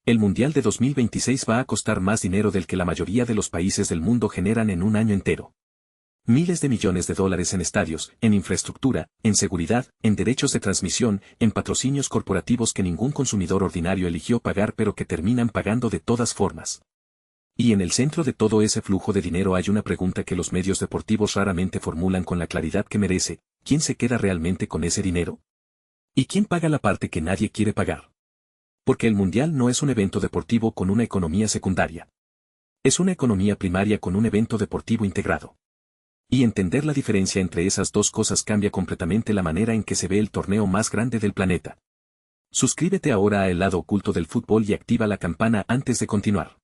El Mundial de 2026 va a costar más dinero del que la mayoría de los países del mundo generan en un año entero. Miles de millones de dólares en estadios, en infraestructura, en seguridad, en derechos de transmisión, en patrocinios corporativos que ningún consumidor ordinario eligió pagar pero que terminan pagando de todas formas. Y en el centro de todo ese flujo de dinero hay una pregunta que los medios deportivos raramente formulan con la claridad que merece: ¿quién se queda realmente con ese dinero? ¿Y quién paga la parte que nadie quiere pagar? Porque el Mundial no es un evento deportivo con una economía secundaria. Es una economía primaria con un evento deportivo integrado. Y entender la diferencia entre esas dos cosas cambia completamente la manera en que se ve el torneo más grande del planeta. Suscríbete ahora a El Lado Oculto del Fútbol y activa la campana antes de continuar.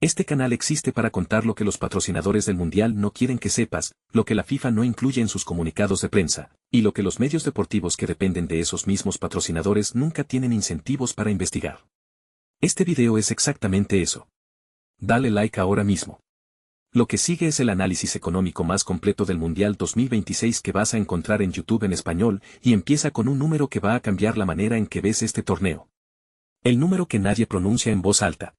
Este canal existe para contar lo que los patrocinadores del Mundial no quieren que sepas, lo que la FIFA no incluye en sus comunicados de prensa, y lo que los medios deportivos que dependen de esos mismos patrocinadores nunca tienen incentivos para investigar. Este video es exactamente eso. Dale like ahora mismo. Lo que sigue es el análisis económico más completo del Mundial 2026 que vas a encontrar en YouTube en español, y empieza con un número que va a cambiar la manera en que ves este torneo. El número que nadie pronuncia en voz alta.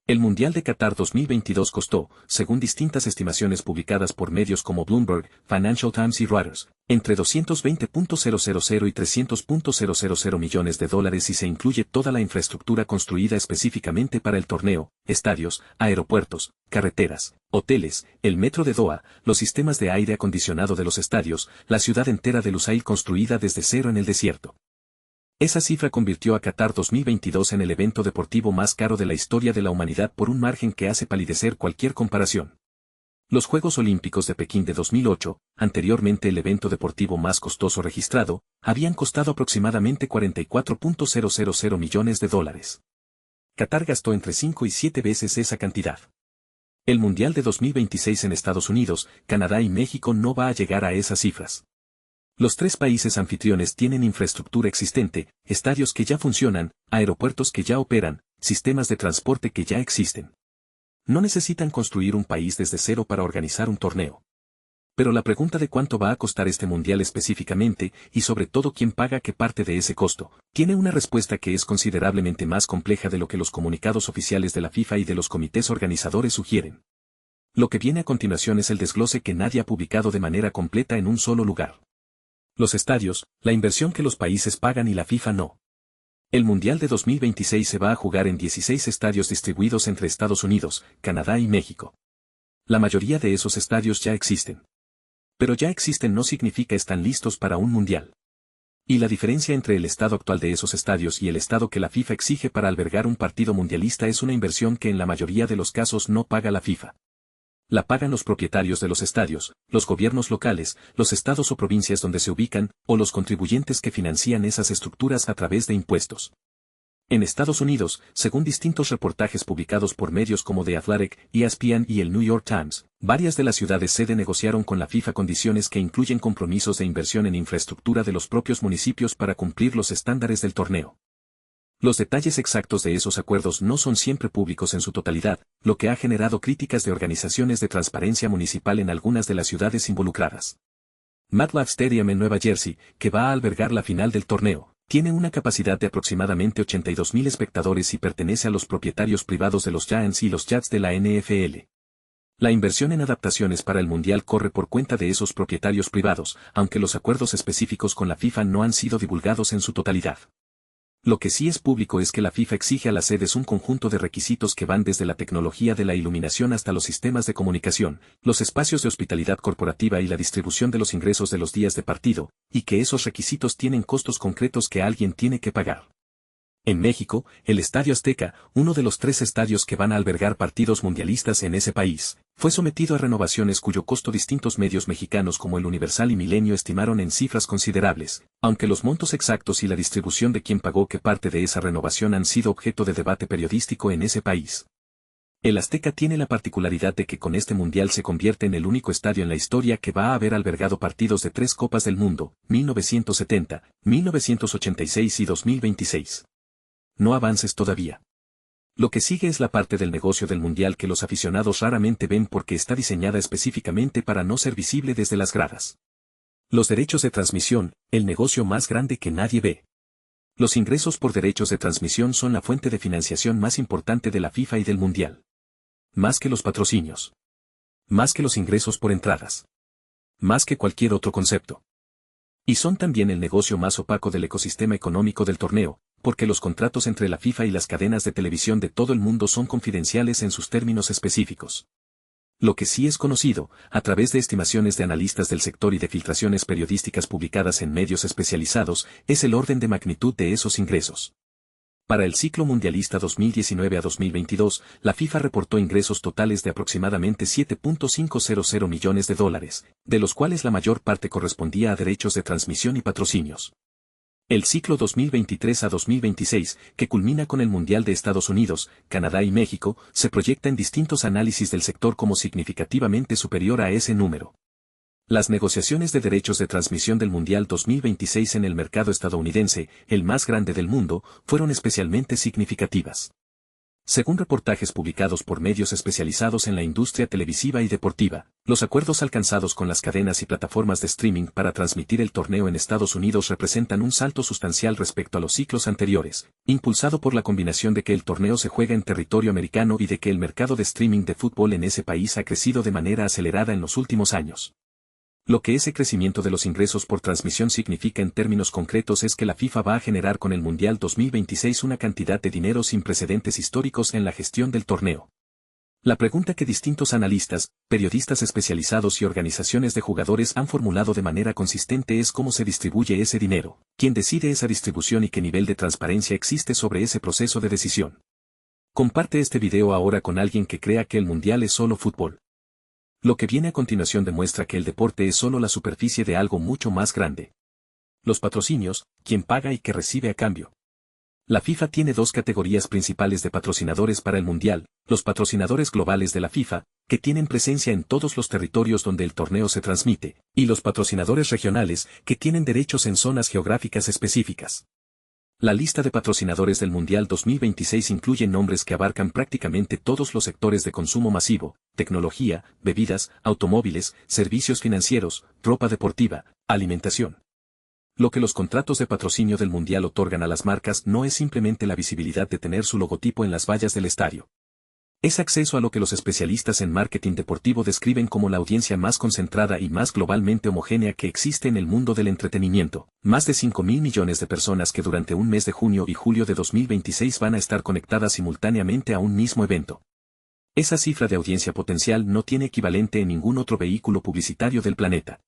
El Mundial de Qatar 2022 costó, según distintas estimaciones publicadas por medios como Bloomberg, Financial Times y Reuters, entre 220.000 y 300.000 millones de dólares si se incluye toda la infraestructura construida específicamente para el torneo: estadios, aeropuertos, carreteras, hoteles, el metro de Doha, los sistemas de aire acondicionado de los estadios, la ciudad entera de Lusail construida desde cero en el desierto. Esa cifra convirtió a Qatar 2022 en el evento deportivo más caro de la historia de la humanidad por un margen que hace palidecer cualquier comparación. Los Juegos Olímpicos de Pekín de 2008, anteriormente el evento deportivo más costoso registrado, habían costado aproximadamente 44.000 millones de dólares. Qatar gastó entre 5 y 7 veces esa cantidad. El Mundial de 2026 en Estados Unidos, Canadá y México no va a llegar a esas cifras. Los tres países anfitriones tienen infraestructura existente, estadios que ya funcionan, aeropuertos que ya operan, sistemas de transporte que ya existen. No necesitan construir un país desde cero para organizar un torneo. Pero la pregunta de cuánto va a costar este mundial específicamente, y sobre todo quién paga qué parte de ese costo, tiene una respuesta que es considerablemente más compleja de lo que los comunicados oficiales de la FIFA y de los comités organizadores sugieren. Lo que viene a continuación es el desglose que nadie ha publicado de manera completa en un solo lugar. Los estadios, la inversión que los países pagan y la FIFA no. El Mundial de 2026 se va a jugar en 16 estadios distribuidos entre Estados Unidos, Canadá y México. La mayoría de esos estadios ya existen. Pero ya existen no significa están listos para un Mundial. Y la diferencia entre el estado actual de esos estadios y el estado que la FIFA exige para albergar un partido mundialista es una inversión que en la mayoría de los casos no paga la FIFA. La pagan los propietarios de los estadios, los gobiernos locales, los estados o provincias donde se ubican, o los contribuyentes que financian esas estructuras a través de impuestos. En Estados Unidos, según distintos reportajes publicados por medios como The Athletic, ESPN y el New York Times, varias de las ciudades sede negociaron con la FIFA condiciones que incluyen compromisos de inversión en infraestructura de los propios municipios para cumplir los estándares del torneo. Los detalles exactos de esos acuerdos no son siempre públicos en su totalidad, lo que ha generado críticas de organizaciones de transparencia municipal en algunas de las ciudades involucradas. MetLife Stadium en Nueva Jersey, que va a albergar la final del torneo, tiene una capacidad de aproximadamente 82.000 espectadores y pertenece a los propietarios privados de los Giants y los Jets de la NFL. La inversión en adaptaciones para el Mundial corre por cuenta de esos propietarios privados, aunque los acuerdos específicos con la FIFA no han sido divulgados en su totalidad. Lo que sí es público es que la FIFA exige a las sedes un conjunto de requisitos que van desde la tecnología de la iluminación hasta los sistemas de comunicación, los espacios de hospitalidad corporativa y la distribución de los ingresos de los días de partido, y que esos requisitos tienen costos concretos que alguien tiene que pagar. En México, el Estadio Azteca, uno de los 3 estadios que van a albergar partidos mundialistas en ese país, fue sometido a renovaciones cuyo costo distintos medios mexicanos como El Universal y Milenio estimaron en cifras considerables, aunque los montos exactos y la distribución de quién pagó qué parte de esa renovación han sido objeto de debate periodístico en ese país. El Azteca tiene la particularidad de que con este mundial se convierte en el único estadio en la historia que va a haber albergado partidos de 3 Copas del Mundo, 1970, 1986 y 2026. No avances todavía. Lo que sigue es la parte del negocio del mundial que los aficionados raramente ven porque está diseñada específicamente para no ser visible desde las gradas. Los derechos de transmisión, el negocio más grande que nadie ve. Los ingresos por derechos de transmisión son la fuente de financiación más importante de la FIFA y del Mundial. Más que los patrocinios. Más que los ingresos por entradas. Más que cualquier otro concepto. Y son también el negocio más opaco del ecosistema económico del torneo, porque los contratos entre la FIFA y las cadenas de televisión de todo el mundo son confidenciales en sus términos específicos. Lo que sí es conocido, a través de estimaciones de analistas del sector y de filtraciones periodísticas publicadas en medios especializados, es el orden de magnitud de esos ingresos. Para el ciclo mundialista 2019 a 2022, la FIFA reportó ingresos totales de aproximadamente $7.500 millones, de los cuales la mayor parte correspondía a derechos de transmisión y patrocinios. El ciclo 2023 a 2026, que culmina con el Mundial de Estados Unidos, Canadá y México, se proyecta en distintos análisis del sector como significativamente superior a ese número. Las negociaciones de derechos de transmisión del Mundial 2026 en el mercado estadounidense, el más grande del mundo, fueron especialmente significativas. Según reportajes publicados por medios especializados en la industria televisiva y deportiva, los acuerdos alcanzados con las cadenas y plataformas de streaming para transmitir el torneo en Estados Unidos representan un salto sustancial respecto a los ciclos anteriores, impulsado por la combinación de que el torneo se juega en territorio americano y de que el mercado de streaming de fútbol en ese país ha crecido de manera acelerada en los últimos años. Lo que ese crecimiento de los ingresos por transmisión significa en términos concretos es que la FIFA va a generar con el Mundial 2026 una cantidad de dinero sin precedentes históricos en la gestión del torneo. La pregunta que distintos analistas, periodistas especializados y organizaciones de jugadores han formulado de manera consistente es cómo se distribuye ese dinero, quién decide esa distribución y qué nivel de transparencia existe sobre ese proceso de decisión. Comparte este video ahora con alguien que crea que el Mundial es solo fútbol. Lo que viene a continuación demuestra que el deporte es solo la superficie de algo mucho más grande. Los patrocinios, quién paga y qué recibe a cambio. La FIFA tiene dos categorías principales de patrocinadores para el Mundial, los patrocinadores globales de la FIFA, que tienen presencia en todos los territorios donde el torneo se transmite, y los patrocinadores regionales, que tienen derechos en zonas geográficas específicas. La lista de patrocinadores del Mundial 2026 incluye nombres que abarcan prácticamente todos los sectores de consumo masivo, tecnología, bebidas, automóviles, servicios financieros, ropa deportiva, alimentación. Lo que los contratos de patrocinio del Mundial otorgan a las marcas no es simplemente la visibilidad de tener su logotipo en las vallas del estadio. Es acceso a lo que los especialistas en marketing deportivo describen como la audiencia más concentrada y más globalmente homogénea que existe en el mundo del entretenimiento, más de 5.000 millones de personas que durante un mes de junio y julio de 2026 van a estar conectadas simultáneamente a un mismo evento. Esa cifra de audiencia potencial no tiene equivalente en ningún otro vehículo publicitario del planeta.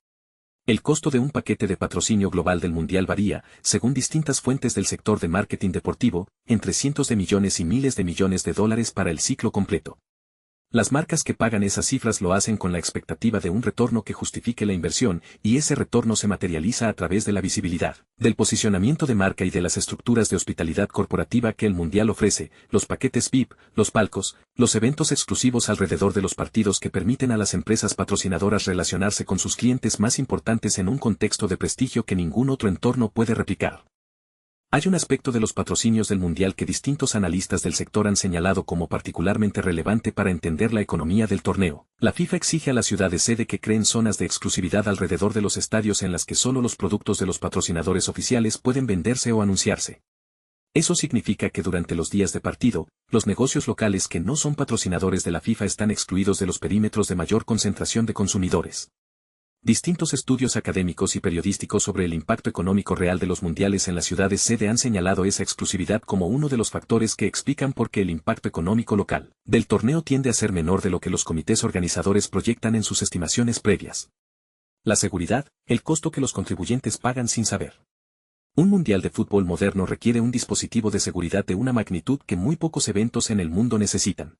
El costo de un paquete de patrocinio global del Mundial varía, según distintas fuentes del sector de marketing deportivo, entre cientos de millones y miles de millones de dólares para el ciclo completo. Las marcas que pagan esas cifras lo hacen con la expectativa de un retorno que justifique la inversión, y ese retorno se materializa a través de la visibilidad, del posicionamiento de marca y de las estructuras de hospitalidad corporativa que el Mundial ofrece, los paquetes VIP, los palcos, los eventos exclusivos alrededor de los partidos que permiten a las empresas patrocinadoras relacionarse con sus clientes más importantes en un contexto de prestigio que ningún otro entorno puede replicar. Hay un aspecto de los patrocinios del Mundial que distintos analistas del sector han señalado como particularmente relevante para entender la economía del torneo. La FIFA exige a las ciudades sede que creen zonas de exclusividad alrededor de los estadios en las que solo los productos de los patrocinadores oficiales pueden venderse o anunciarse. Eso significa que durante los días de partido, los negocios locales que no son patrocinadores de la FIFA están excluidos de los perímetros de mayor concentración de consumidores. Distintos estudios académicos y periodísticos sobre el impacto económico real de los mundiales en las ciudades sede han señalado esa exclusividad como uno de los factores que explican por qué el impacto económico local del torneo tiende a ser menor de lo que los comités organizadores proyectan en sus estimaciones previas. La seguridad, el costo que los contribuyentes pagan sin saber. Un mundial de fútbol moderno requiere un dispositivo de seguridad de una magnitud que muy pocos eventos en el mundo necesitan.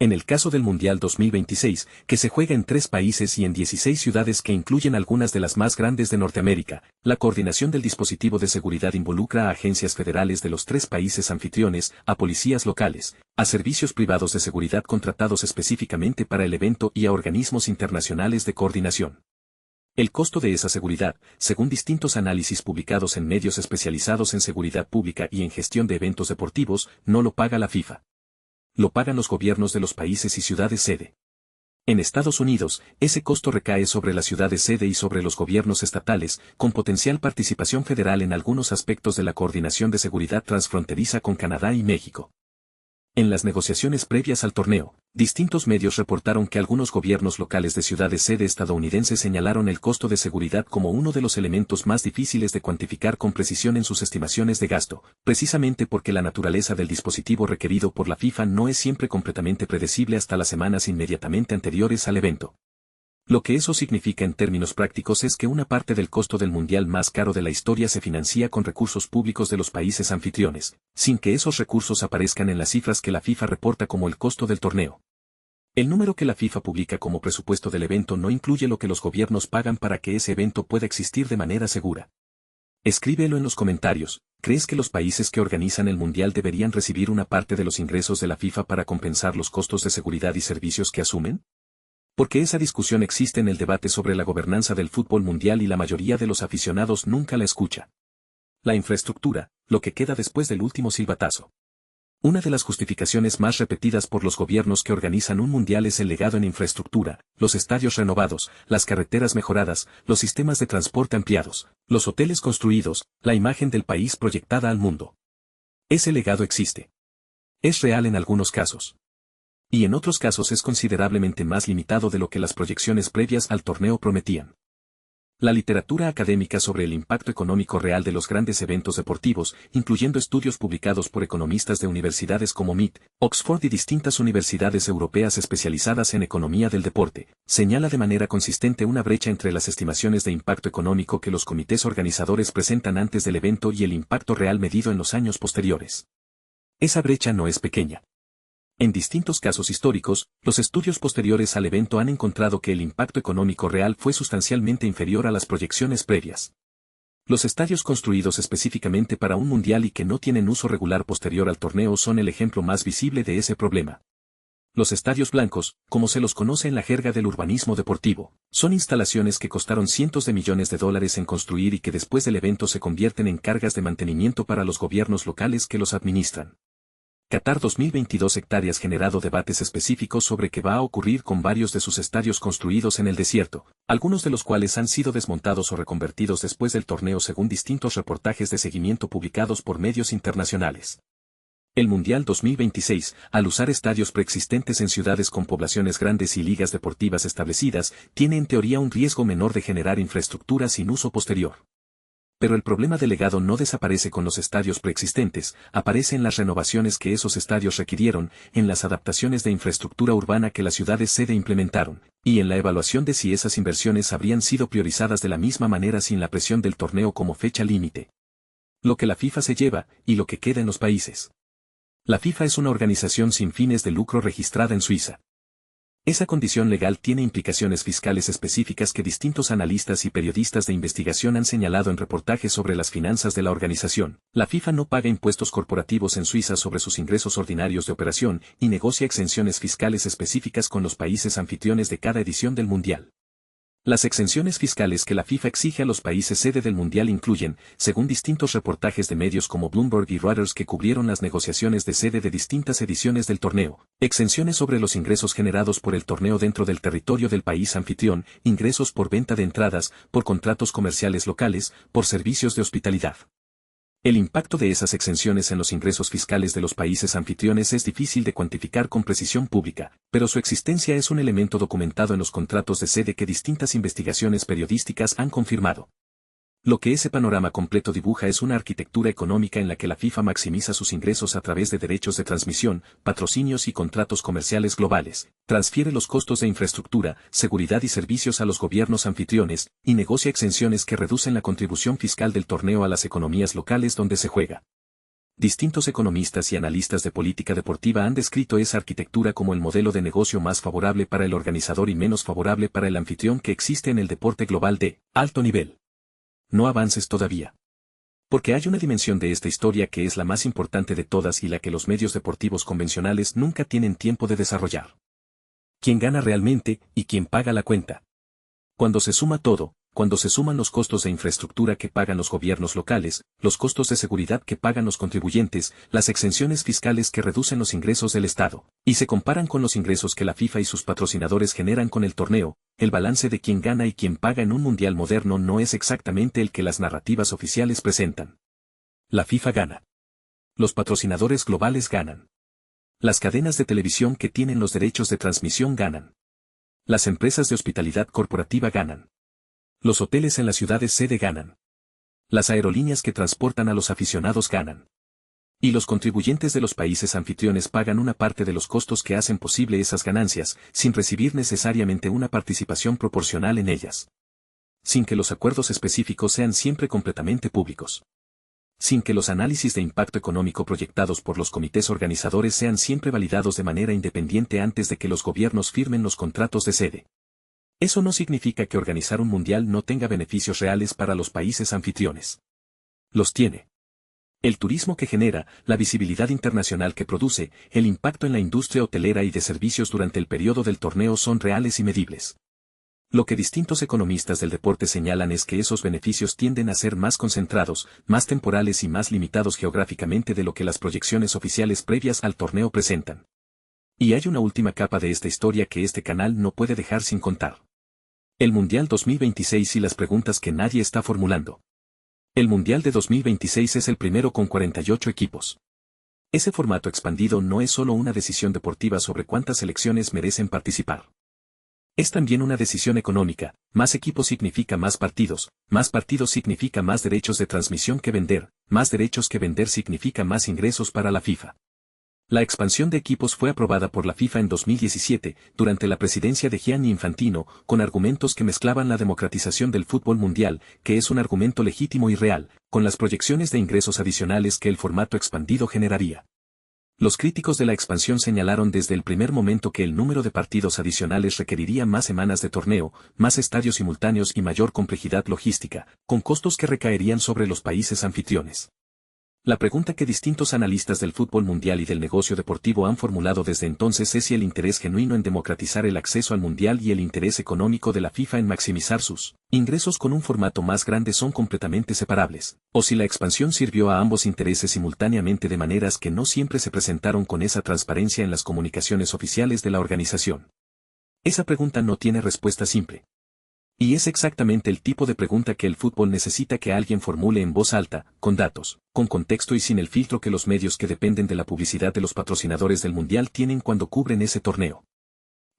En el caso del Mundial 2026, que se juega en 3 países y en 16 ciudades que incluyen algunas de las más grandes de Norteamérica, la coordinación del dispositivo de seguridad involucra a agencias federales de los 3 países anfitriones, a policías locales, a servicios privados de seguridad contratados específicamente para el evento y a organismos internacionales de coordinación. El costo de esa seguridad, según distintos análisis publicados en medios especializados en seguridad pública y en gestión de eventos deportivos, no lo paga la FIFA. Lo pagan los gobiernos de los países y ciudades sede. En Estados Unidos, ese costo recae sobre las ciudades sede y sobre los gobiernos estatales, con potencial participación federal en algunos aspectos de la coordinación de seguridad transfronteriza con Canadá y México. En las negociaciones previas al torneo, distintos medios reportaron que algunos gobiernos locales de ciudades sede estadounidenses señalaron el costo de seguridad como uno de los elementos más difíciles de cuantificar con precisión en sus estimaciones de gasto, precisamente porque la naturaleza del dispositivo requerido por la FIFA no es siempre completamente predecible hasta las semanas inmediatamente anteriores al evento. Lo que eso significa en términos prácticos es que una parte del costo del mundial más caro de la historia se financia con recursos públicos de los países anfitriones, sin que esos recursos aparezcan en las cifras que la FIFA reporta como el costo del torneo. El número que la FIFA publica como presupuesto del evento no incluye lo que los gobiernos pagan para que ese evento pueda existir de manera segura. Escríbelo en los comentarios. ¿Crees que los países que organizan el mundial deberían recibir una parte de los ingresos de la FIFA para compensar los costos de seguridad y servicios que asumen? Porque esa discusión existe en el debate sobre la gobernanza del fútbol mundial y la mayoría de los aficionados nunca la escucha. La infraestructura, lo que queda después del último silbatazo. Una de las justificaciones más repetidas por los gobiernos que organizan un mundial es el legado en infraestructura, los estadios renovados, las carreteras mejoradas, los sistemas de transporte ampliados, los hoteles construidos, la imagen del país proyectada al mundo. Ese legado existe. Es real en algunos casos. Y en otros casos es considerablemente más limitado de lo que las proyecciones previas al torneo prometían. La literatura académica sobre el impacto económico real de los grandes eventos deportivos, incluyendo estudios publicados por economistas de universidades como MIT, Oxford y distintas universidades europeas especializadas en economía del deporte, señala de manera consistente una brecha entre las estimaciones de impacto económico que los comités organizadores presentan antes del evento y el impacto real medido en los años posteriores. Esa brecha no es pequeña. En distintos casos históricos, los estudios posteriores al evento han encontrado que el impacto económico real fue sustancialmente inferior a las proyecciones previas. Los estadios construidos específicamente para un mundial y que no tienen uso regular posterior al torneo son el ejemplo más visible de ese problema. Los estadios blancos, como se los conoce en la jerga del urbanismo deportivo, son instalaciones que costaron cientos de millones de dólares en construir y que después del evento se convierten en cargas de mantenimiento para los gobiernos locales que los administran. Qatar 2022 hectáreas generado debates específicos sobre qué va a ocurrir con varios de sus estadios construidos en el desierto, algunos de los cuales han sido desmontados o reconvertidos después del torneo según distintos reportajes de seguimiento publicados por medios internacionales. El Mundial 2026, al usar estadios preexistentes en ciudades con poblaciones grandes y ligas deportivas establecidas, tiene en teoría un riesgo menor de generar infraestructura sin uso posterior. Pero el problema del legado no desaparece con los estadios preexistentes, aparece en las renovaciones que esos estadios requirieron, en las adaptaciones de infraestructura urbana que las ciudades sede implementaron, y en la evaluación de si esas inversiones habrían sido priorizadas de la misma manera sin la presión del torneo como fecha límite. Lo que la FIFA se lleva, y lo que queda en los países. La FIFA es una organización sin fines de lucro registrada en Suiza. Esa condición legal tiene implicaciones fiscales específicas que distintos analistas y periodistas de investigación han señalado en reportajes sobre las finanzas de la organización. La FIFA no paga impuestos corporativos en Suiza sobre sus ingresos ordinarios de operación y negocia exenciones fiscales específicas con los países anfitriones de cada edición del Mundial. Las exenciones fiscales que la FIFA exige a los países sede del Mundial incluyen, según distintos reportajes de medios como Bloomberg y Reuters que cubrieron las negociaciones de sede de distintas ediciones del torneo, exenciones sobre los ingresos generados por el torneo dentro del territorio del país anfitrión, ingresos por venta de entradas, por contratos comerciales locales, por servicios de hospitalidad. El impacto de esas exenciones en los ingresos fiscales de los países anfitriones es difícil de cuantificar con precisión pública, pero su existencia es un elemento documentado en los contratos de sede que distintas investigaciones periodísticas han confirmado. Lo que ese panorama completo dibuja es una arquitectura económica en la que la FIFA maximiza sus ingresos a través de derechos de transmisión, patrocinios y contratos comerciales globales, transfiere los costos de infraestructura, seguridad y servicios a los gobiernos anfitriones, y negocia exenciones que reducen la contribución fiscal del torneo a las economías locales donde se juega. Distintos economistas y analistas de política deportiva han descrito esa arquitectura como el modelo de negocio más favorable para el organizador y menos favorable para el anfitrión que existe en el deporte global de alto nivel. No avances todavía. Porque hay una dimensión de esta historia que es la más importante de todas y la que los medios deportivos convencionales nunca tienen tiempo de desarrollar. ¿Quién gana realmente y quién paga la cuenta? Cuando se suma todo, cuando se suman los costos de infraestructura que pagan los gobiernos locales, los costos de seguridad que pagan los contribuyentes, las exenciones fiscales que reducen los ingresos del Estado, y se comparan con los ingresos que la FIFA y sus patrocinadores generan con el torneo, el balance de quién gana y quién paga en un mundial moderno no es exactamente el que las narrativas oficiales presentan. La FIFA gana. Los patrocinadores globales ganan. Las cadenas de televisión que tienen los derechos de transmisión ganan. Las empresas de hospitalidad corporativa ganan. Los hoteles en las ciudades sede ganan. Las aerolíneas que transportan a los aficionados ganan. Y los contribuyentes de los países anfitriones pagan una parte de los costos que hacen posible esas ganancias, sin recibir necesariamente una participación proporcional en ellas. Sin que los acuerdos específicos sean siempre completamente públicos. Sin que los análisis de impacto económico proyectados por los comités organizadores sean siempre validados de manera independiente antes de que los gobiernos firmen los contratos de sede. Eso no significa que organizar un mundial no tenga beneficios reales para los países anfitriones. Los tiene. El turismo que genera, la visibilidad internacional que produce, el impacto en la industria hotelera y de servicios durante el periodo del torneo son reales y medibles. Lo que distintos economistas del deporte señalan es que esos beneficios tienden a ser más concentrados, más temporales y más limitados geográficamente de lo que las proyecciones oficiales previas al torneo presentan. Y hay una última capa de esta historia que este canal no puede dejar sin contar. El Mundial 2026 y las preguntas que nadie está formulando. El Mundial de 2026 es el primero con 48 equipos. Ese formato expandido no es solo una decisión deportiva sobre cuántas selecciones merecen participar. Es también una decisión económica, más equipos significa más partidos significa más derechos de transmisión que vender, más derechos que vender significa más ingresos para la FIFA. La expansión de equipos fue aprobada por la FIFA en 2017, durante la presidencia de Gianni Infantino, con argumentos que mezclaban la democratización del fútbol mundial, que es un argumento legítimo y real, con las proyecciones de ingresos adicionales que el formato expandido generaría. Los críticos de la expansión señalaron desde el primer momento que el número de partidos adicionales requeriría más semanas de torneo, más estadios simultáneos y mayor complejidad logística, con costos que recaerían sobre los países anfitriones. La pregunta que distintos analistas del fútbol mundial y del negocio deportivo han formulado desde entonces es si el interés genuino en democratizar el acceso al mundial y el interés económico de la FIFA en maximizar sus ingresos con un formato más grande son completamente separables, o si la expansión sirvió a ambos intereses simultáneamente de maneras que no siempre se presentaron con esa transparencia en las comunicaciones oficiales de la organización. Esa pregunta no tiene respuesta simple. Y es exactamente el tipo de pregunta que el fútbol necesita que alguien formule en voz alta, con datos, con contexto y sin el filtro que los medios que dependen de la publicidad de los patrocinadores del mundial tienen cuando cubren ese torneo.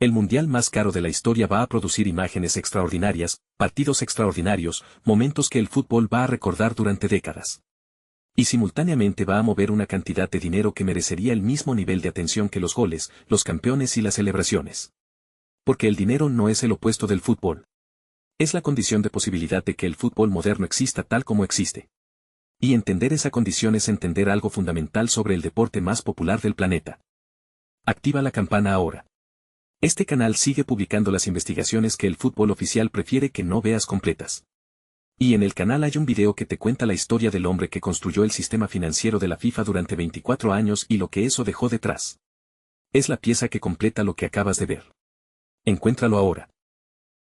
El mundial más caro de la historia va a producir imágenes extraordinarias, partidos extraordinarios, momentos que el fútbol va a recordar durante décadas. Y simultáneamente va a mover una cantidad de dinero que merecería el mismo nivel de atención que los goles, los campeones y las celebraciones. Porque el dinero no es el opuesto del fútbol. Es la condición de posibilidad de que el fútbol moderno exista tal como existe. Y entender esa condición es entender algo fundamental sobre el deporte más popular del planeta. Activa la campana ahora. Este canal sigue publicando las investigaciones que el fútbol oficial prefiere que no veas completas. Y en el canal hay un video que te cuenta la historia del hombre que construyó el sistema financiero de la FIFA durante 24 años y lo que eso dejó detrás. Es la pieza que completa lo que acabas de ver. Encuéntralo ahora.